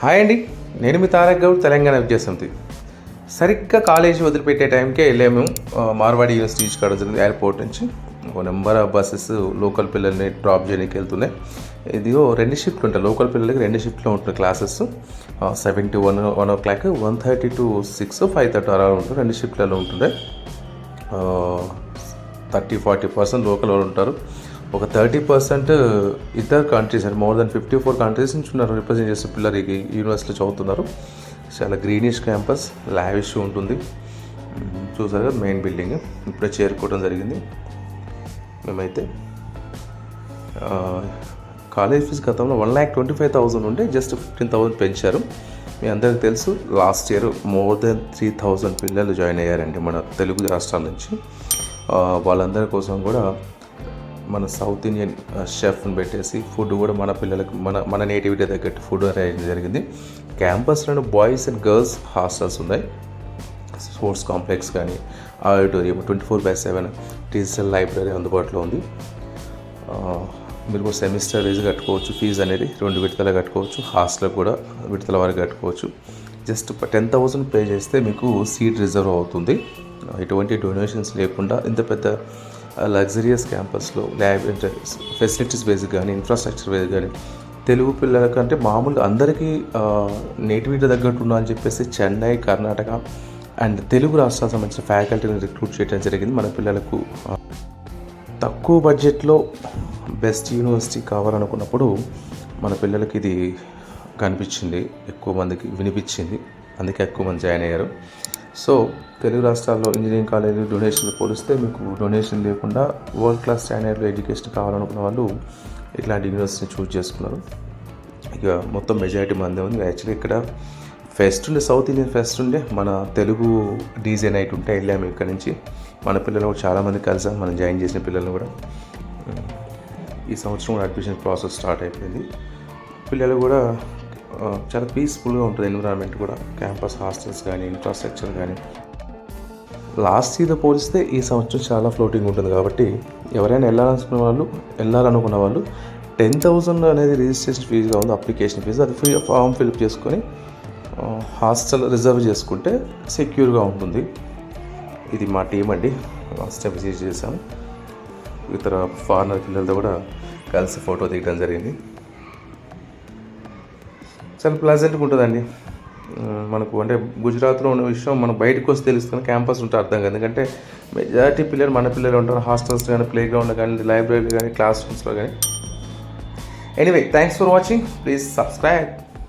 Hi అండి, నేను మీ తారక్ గౌడ్, తెలంగాణ విద్యాసమితి. సరిగ్గా కాలేజీ వదిలిపెట్టే టైంకే వెళ్ళాము మార్వాడి యూనివర్సిటీ కాడ ఎయిర్పోర్ట్ నుంచి. ఒక నెంబర్ ఆఫ్ బస్సెస్ లోకల్ పిల్లల్ని డ్రాప్ చేయడానికి వెళ్తున్నాయి. ఇదిగో 2 షిఫ్ట్లు ఉంటాయి, లోకల్ పిల్లలకి 2 షిఫ్ట్లో ఉంటున్నాయి క్లాసెస్. 7 to 1 o'clock, 1:30 to 6, 5:30 అలా ఉంటుంది. 2 షిఫ్ట్లలో ఉంటుండే. 30-40% లోకల్ వాళ్ళు ఉంటారు. ఒక 30% ఇతర కంట్రీస్, అంటే మోర్ దెన్ 54 కంట్రీస్ నుంచి ఉన్నారు రిప్రజెంట్ చేసే పిల్లలు ఈ యూనివర్సిటీలో చదువుతున్నారు. చాలా గ్రీనిష్ క్యాంపస్, లావిష్ ఉంటుంది. చూసారు కదా మెయిన్ బిల్డింగ్. ఇప్పుడే చేరుకోవడం జరిగింది. మేమైతే కాలేజ్ ఫీజు గతంలో 1,25,000 ఉంటే జస్ట్ 15,000 పెంచారు. మీ అందరికీ తెలుసు, లాస్ట్ ఇయర్ మోర్ దెన్ 3,000 పిల్లలు జాయిన్ అయ్యారండి మన తెలుగు రాష్ట్రాల నుంచి. వాళ్ళందరి కోసం కూడా మన సౌత్ ఇండియన్ షెఫ్ని పెట్టేసి ఫుడ్ కూడా మన పిల్లలకు మన నేటివిటీ తగ్గట్టు ఫుడ్ అరేంజ్ జరిగింది. క్యాంపస్లో బాయ్స్ అండ్ గర్ల్స్ హాస్టల్స్ ఉన్నాయి. స్పోర్ట్స్ కాంప్లెక్స్ కానీ, ఆడిటోరియం, 24/7 డిజిటల్ లైబ్రరీ అందుబాటులో ఉంది. మీరు కూడా సెమిస్టర్ వైజ్ కట్టుకోవచ్చు. ఫీజు అనేది 2 విడతలు కట్టుకోవచ్చు. హాస్టల్ కూడా విడతల వరకు కట్టుకోవచ్చు. జస్ట్ 10,000 పే చేస్తే మీకు సీట్ రిజర్వ్ అవుతుంది. ఎటువంటి డొనేషన్స్ లేకుండా ఇంత పెద్ద లగ్జరియస్ క్యాంపస్లో ల్యాబ్ ఫెసిలిటీస్ బేస్డ్ కానీ, ఇన్ఫ్రాస్ట్రక్చర్ బేస్డ్ కానీ, తెలుగు పిల్లలకంటే మామూలుగా అందరికీ నేటివిటీ తగ్గట్టు ఉన్నా అని చెప్పేసి చెన్నై, కర్ణాటక అండ్ తెలుగు రాష్ట్రాలకు సంబంధించిన ఫ్యాకల్టీని రిక్రూట్ చేయడం జరిగింది. మన పిల్లలకు తక్కువ బడ్జెట్లో బెస్ట్ యూనివర్సిటీ కావాలనుకున్నప్పుడు మన పిల్లలకి ఇది కనిపించింది, ఎక్కువ మందికి వినిపించింది. అందుకే ఎక్కువ మంది జాయిన్ అయ్యారు. సో తెలుగు రాష్ట్రాల్లో ఇంజనీరింగ్ కాలేజీ డొనేషన్లు పోలిస్తే మీకు డొనేషన్ లేకుండా వరల్డ్ క్లాస్ స్టాండర్డ్లో ఎడ్యుకేషన్ కావాలనుకున్న వాళ్ళు ఇట్లాంటి యూనివర్సిటీని చూస్ చేసుకున్నారు. ఇక మొత్తం మెజారిటీ మంది ఉంది. యాక్చువల్లీ ఇక్కడ ఫెస్ట్ ఉండే, సౌత్ ఇండియన్ ఫెస్ట్ ఉండే, మన తెలుగు డీజే నైట్ ఉంటే వెళ్ళాము ఇక్కడ నుంచి. మన పిల్లలు కూడా చాలామంది కలిసాం, మనం జాయిన్ చేసిన పిల్లలను కూడా. ఈ సంవత్సరం కూడా అడ్మిషన్ ప్రాసెస్ స్టార్ట్ అయిపోయింది. పిల్లలు కూడా చాలా పీస్ఫుల్గా ఉంటుంది ఎన్విరాన్మెంట్ కూడా. క్యాంపస్ హాస్టల్స్ కానీ, ఇన్ఫ్రాస్ట్రక్చర్ కానీ లాస్ట్ ఇయర్తో పోలిస్తే ఈ సంవత్సరం చాలా ఫ్లోటింగ్ ఉంటుంది. కాబట్టి ఎవరైనా వెళ్ళాలనుకున్న వాళ్ళు 10,000 అనేది రిజిస్ట్రేషన్ ఫీజుగా ఉంది, అప్లికేషన్ ఫీజు. అది ఫ్రీ ఫామ్ ఫిల్అప్ చేసుకొని హాస్టల్ రిజర్వ్ చేసుకుంటే సెక్యూర్గా ఉంటుంది. ఇది మా టీం అండి, లాస్ట్ టైం విజిట్ చేశాము. ఇతర ఫారినర్ పిల్లలతో కూడా కలిసి ఫోటో దిగడం జరిగింది. చాలా ప్లెజెంట్గా ఉంటుందండి. మనకు అంటే గుజరాత్లో ఉన్న విషయం మనం బయటకు వస్తే తెలుస్తుంది, క్యాంపస్ ఉంటే అర్థం కాదు. ఎందుకంటే మెజారిటీ పిల్లలు మన పిల్లలు ఉంటారు హాస్టల్స్ కానీ, ప్లే గ్రౌండ్ కానీ, లైబ్రరీ కానీ, క్లాస్ రూమ్స్లో కానీ. Anyway, thanks for watching. Please subscribe.